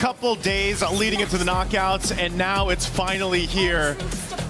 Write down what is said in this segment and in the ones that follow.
Couple days leading into the knockouts, and now it's finally here.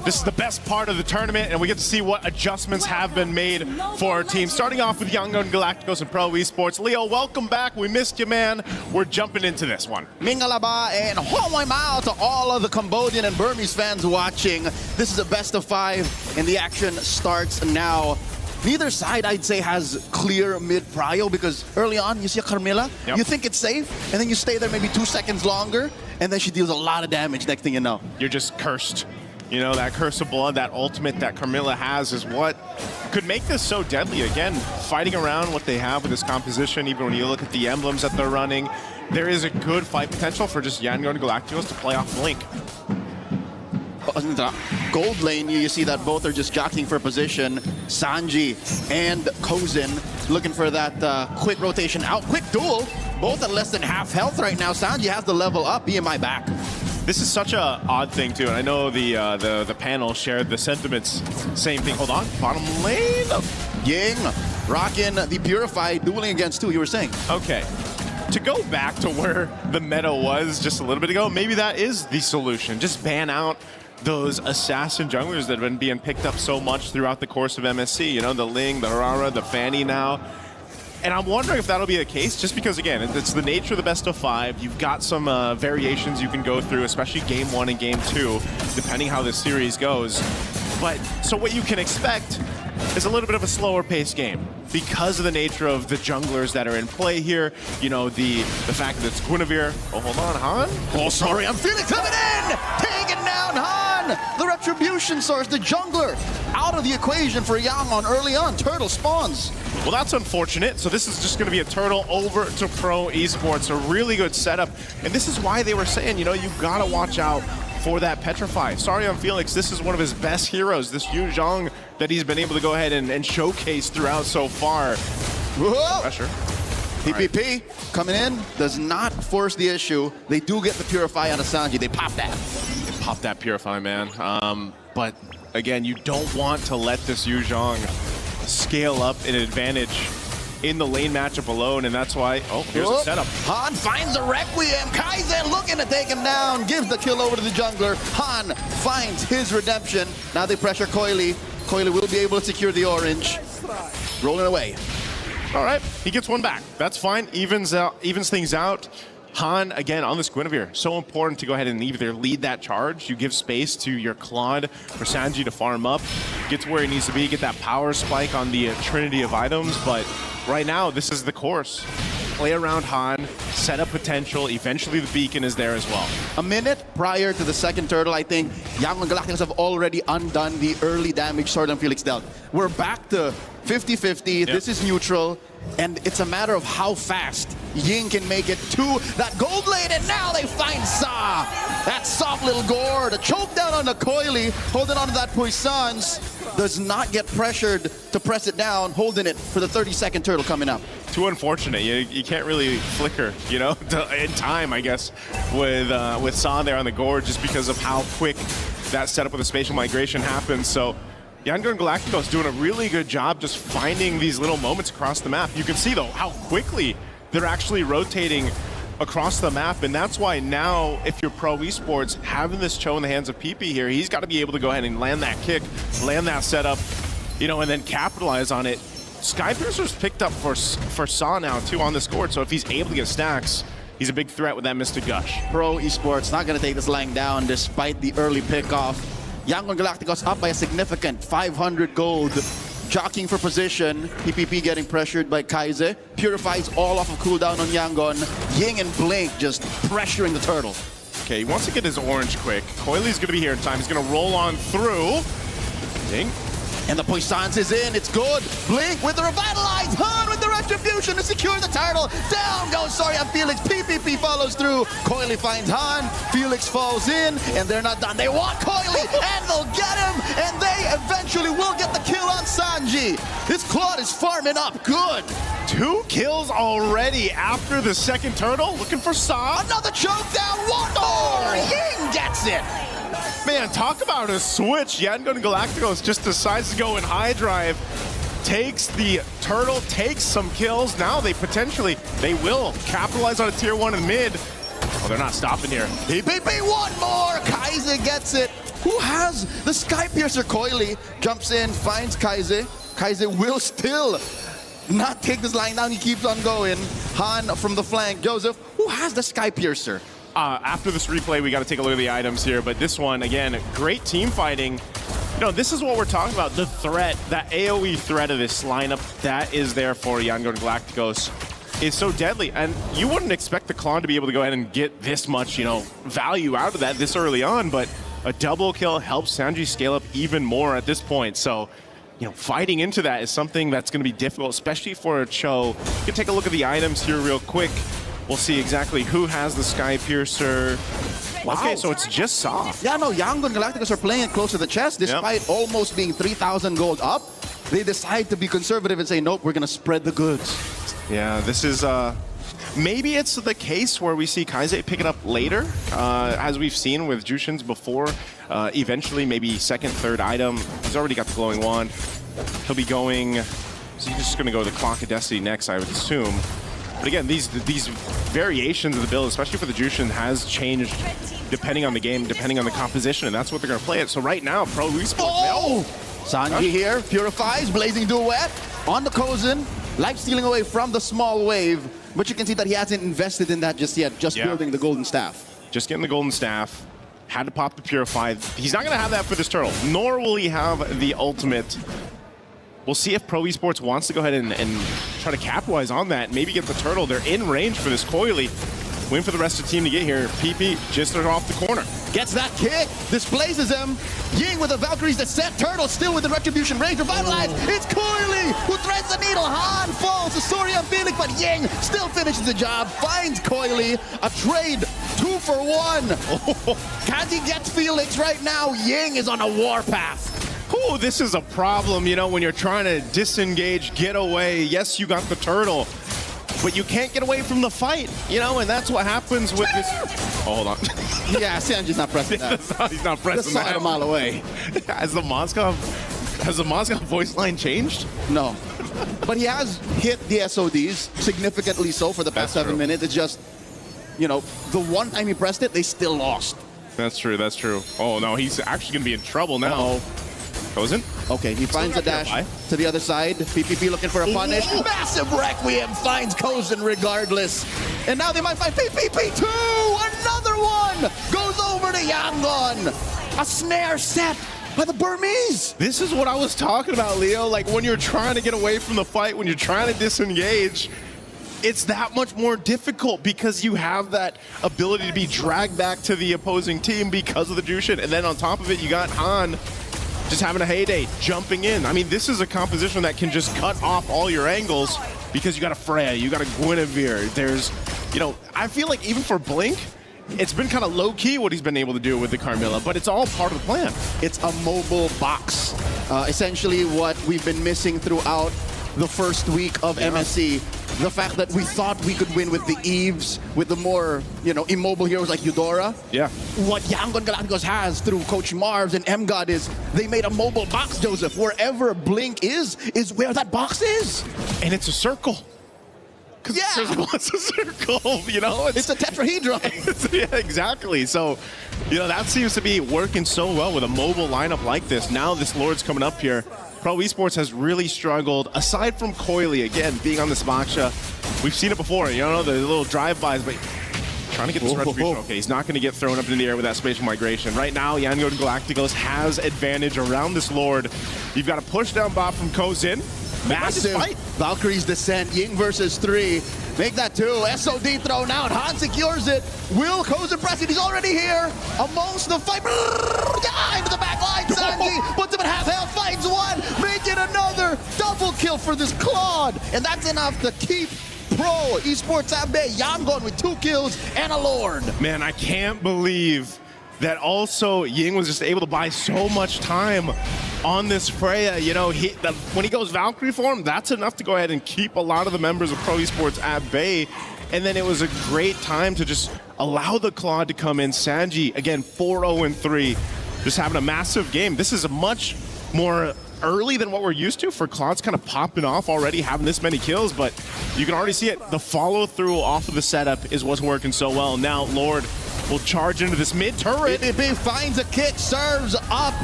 This is the best part of the tournament, and we get to see what adjustments have been made for our team. Starting off with YANGON Galacticos and Pro Esports. Leo, welcome back. We missed you, man. We're jumping into this one. Mingalaba and Homoy Mao to all of the Cambodian and Burmese fans watching. This is a best of 5, and the action starts now. Neither side, I'd say, has clear mid-prio because early on, you see a Carmilla, you think it's safe, and then you stay there maybe 2 seconds longer, and then she deals a lot of damage next thing you know. You're just cursed. You know, that curse of blood, that ultimate that Carmilla has is what could make this so deadly. Again, fighting around what they have with this composition, even when you look at the emblems that they're running, there is a good fight potential for just YANGON Galacticos to play off Blink. In the gold lane, you see that both are just jockeying for position. Sanji and Kozin looking for that quick rotation out. Quick duel, both at less than half health right now. Sanji has the level up, BMI back. This is such a odd thing too, and I know the panel shared the sentiments. Same thing. Hold on, bottom lane. Ying rocking the Purified, dueling against 2, you were saying. Okay. To go back to where the meta was just a little bit ago, maybe that is the solution. Just ban out those assassin junglers that have been being picked up so much throughout the course of MSC. You know, the Ling, the Harara, the Fanny now. And I'm wondering if that'll be the case, just because, again, it's the nature of the best of 5. You've got some variations you can go through, especially Game 1 and Game 2, depending how this series goes. But, so what you can expect is a little bit of a slower paced game because of the nature of the junglers that are in play here. You know, the fact that it's Guinevere. Oh, hold on, Han? Oh, sorry, I'm feeling coming in! Taking down Han! The retribution source, the jungler, out of the equation for YANGON early on. Turtle spawns. Well, that's unfortunate. So this is just going to be a turtle over to Pro Esports. A really good setup. And this is why they were saying, you know, you've got to watch out for that Petrify. Sorry on Felix, this is one of his best heroes, this Yu Zhang that he's been able to go ahead and showcase throughout so far. Whoa. Pressure. PPP coming in, does not force the issue. They do get the Purify on Sanji. They pop that. They pop that Purify, man. But again, you don't want to let this Yu Zhang scale up an advantage in the lane matchup alone, and that's why, oh, here's a setup. Han finds the Requiem. Kaizen looking to take him down, gives the kill over to the jungler. Han finds his redemption. Now they pressure Coily. Coily will be able to secure the orange. Rolling away. All right, he gets one back. That's fine, evens things out. Han, again, on this Guinevere, so important to go ahead and either lead that charge. You give space to your Claude for Sanji to farm up, get to where he needs to be, get that power spike on the trinity of items. But right now, this is the course. Play around Han, set up potential. Eventually, the beacon is there as well. A minute prior to the second turtle, I think YANGON Galacticos have already undone the early damage Sword and Felix dealt. We're back to 50-50. This is neutral. And it's a matter of how fast Ying can make it to that gold lane, and now they find Sa. That soft little gore, the choke down on the Coily, holding on to that Puissance, does not get pressured to press it down, holding it for the 30-second turtle coming up. Too unfortunate. You can't really flicker, you know, in time, I guess, with Sa there on the gore, just because of how quick that setup with the spatial migration happens. So YANGON Galacticos doing a really good job just finding these little moments across the map. You can see, though, how quickly they're actually rotating across the map, and that's why now, if you're Pro Esports, having this Cho in the hands of PP here, he's got to be able to go ahead and land that kick, land that setup, you know, and then capitalize on it. Skypiercer's picked up for Sa now, too, on this court, so if he's able to get stacks, he's a big threat with that Mystic Gush. Pro Esports not going to take this line down despite the early pickoff. YANGON Galacticos up by a significant 500 gold. Jockeying for position. PPP getting pressured by Kaize. Purifies all off of cooldown on YANGON. Ying and Blink just pressuring the turtle. Okay, he wants to get his orange quick. Coily's going to be here in time. He's going to roll on through. Ding. And the Puissance is in. It's good. Blink with the revitalize. Han with the retribution to secure the turtle. Down goes Sorry on Felix. PPP follows through. Coily finds Han. Felix falls in, and they're not done. They want Coily, and they'll get him, and they eventually will get the kill on Sanji. This Claude is farming up good. 2 kills already after the second turtle. Looking for Sa. Another choke down. One more. Ying gets it. Man, talk about a switch. YANGON Galacticos just decides to go in high drive, takes the turtle, takes some kills. Now they will capitalize on a tier 1 in mid. Oh, they're not stopping here. PPP, one more! Kaize gets it. Who has the Sky Piercer? Coily jumps in, finds Kaize. Kaize will still not take this line down. He keeps on going. Han from the flank. Joseph, who has the Sky Piercer? After this replay, we got to take a look at the items here. But this one, again, great team fighting. You know, this is what we're talking about. The threat, that AoE threat of this lineup, that is there for YANGON Galacticos. Is so deadly, and you wouldn't expect the Klon to be able to go ahead and get this much, you know, value out of that this early on, but a double kill helps Sanji scale up even more at this point. So, you know, fighting into that is something that's going to be difficult, especially for a Cho. You can take a look at the items here real quick. We'll see exactly who has the Sky Piercer. Wow. Okay, so it's just Saw. Yeah, no, YANGON Galacticos are playing it close to the chest, despite almost being 3,000 gold up. They decide to be conservative and say, nope, we're going to spread the goods. Yeah, this is, maybe it's the case where we see Kaize pick it up later, as we've seen with Jushin's before. Eventually, maybe second, third item. He's already got the glowing wand. He'll be going, so he's just going to go to the Clock of Destiny next, I would assume. But again, these variations of the build, especially for the Jushin, has changed depending on the game, depending on the composition, and that's what they're going to play it. So right now, Pro Esports... Oh! Sanji here, purifies, blazing duet on the Kozen. Life stealing away from the small wave, but you can see that he hasn't invested in that just yet, just building the golden staff. Just getting the golden staff, had to pop the purify. He's not going to have that for this turtle, nor will he have the ultimate. We'll see if Pro Esports wants to go ahead and try to capitalize on that, maybe get the turtle. They're in range for this Coily. Waiting for the rest of the team to get here. PP just off the corner. Gets that kick, displaces him. Ying with the Valkyrie's Descent. Turtle still with the Retribution range. Revitalized. It's Coily who threads the needle. Han falls to Surya Felix, but Ying still finishes the job. Finds Coily. A trade 2 for 1. Kazi gets Felix right now. Ying is on a warpath. Oh, this is a problem, you know, when you're trying to disengage, get away. Yes, you got the turtle, but you can't get away from the fight, you know, and that's what happens with this. Oh, hold on. Yeah, Sanji's not pressing that. He's not pressing that. A mile away. Has the Mozgov voice line changed? No. But he has hit the SODs, significantly so for the past 7 minutes. It's just, you know, the one time he pressed it, they still lost. That's true, that's true. Oh, no, he's actually going to be in trouble now. Uh-oh. Kozen? Okay, he finds a dash to the other side. PPP looking for a punish. Massive Requiem finds Kozen regardless. And now they might find PPP too! Another one! Goes over to Yangon. A snare set by the Burmese. This is what I was talking about, Leo. Like when you're trying to get away from the fight, when you're trying to disengage, it's that much more difficult because you have that ability to be dragged back to the opposing team because of the Jushin. And then on top of it, you got Han just having a heyday, jumping in. I mean, this is a composition that can just cut off all your angles because you got a Freya, you got a Guinevere. There's, you know, I feel like even for Blink, it's been kind of low-key what he's been able to do with the Carmilla, but it's all part of the plan. It's a mobile box. Essentially what we've been missing throughout the first week of MSC. The fact that we thought we could win with the Eves, with the more, you know, immobile heroes like Eudora. Yeah. What YANGON Galacticos has through Coach Marvs and MGod is they made a mobile box, Joseph. Wherever Blink is where that box is. And it's a circle. Yeah. It's a circle, you know? It's a tetrahedron. Yeah, exactly. So, you know, that seems to be working so well with a mobile lineup like this. Now this Lord's coming up here. Pro Esports has really struggled, aside from Coily, again, being on this Moksha. We've seen it before, you know, the little drive-bys, but trying to get this retribution. Okay, he's not going to get thrown up in the air with that spatial migration. Right now, YANGON Galacticos has advantage around this Lord. You've got a push-down bot from Kozen. Massive fight. Valkyrie's Descent, Ying versus 3. Make that 2. SOD thrown out. Han secures it. Will Kozen press it? He's already here. Amongst the fight. Into the back line. Sanji puts him in half health. Finds one. Make it another. Double kill for this Claude. And that's enough to keep Pro Esports MSC YANGON with 2 kills and a Lord. Man, I can't believe that also Ying was just able to buy so much time on this Freya. You know, when he goes Valkyrie form, that's enough to go ahead and keep a lot of the members of Pro Esports at bay. And then it was a great time to just allow the Claude to come in. Sanji, again, 4-0-3, just having a massive game. This is a much more early than what we're used to for Cloud's kind of popping off already, having this many kills, but you can already see it. The follow-through off of the setup is what's working so well. Now Lord will charge into this mid-turret. EPP finds a kick, serves up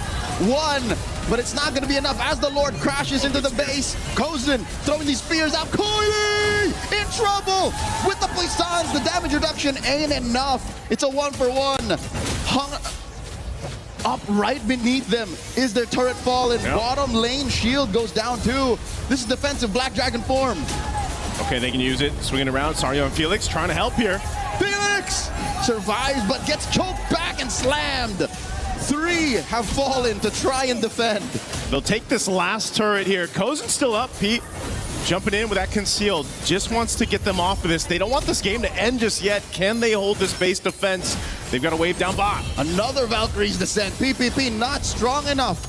one, but it's not going to be enough as the Lord crashes into the base. Kozin throwing these spears out. Koi in trouble with the puissance. The damage reduction ain't enough. It's a 1-for-1. Hung up right beneath them is their turret fallen. Yep. Bottom lane shield goes down too. This is defensive Black Dragon form. Okay, they can use it. Swinging around. Sario and Felix trying to help here. Felix survives but gets choked back and slammed. 3 have fallen to try and defend. They'll take this last turret here. Kozen's still up, Pete. Jumping in with that concealed. Just wants to get them off of this. They don't want this game to end just yet. Can they hold this base defense? They've got a wave down bot. Another Valkyrie's descent. PPP not strong enough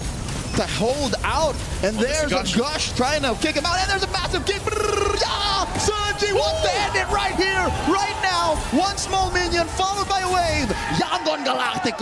to hold out. And there's a Gush trying to kick him out. And there's a massive kick. Sanji wants to end it right here, right now. One small minion followed by a wave. Yangon Galacticos.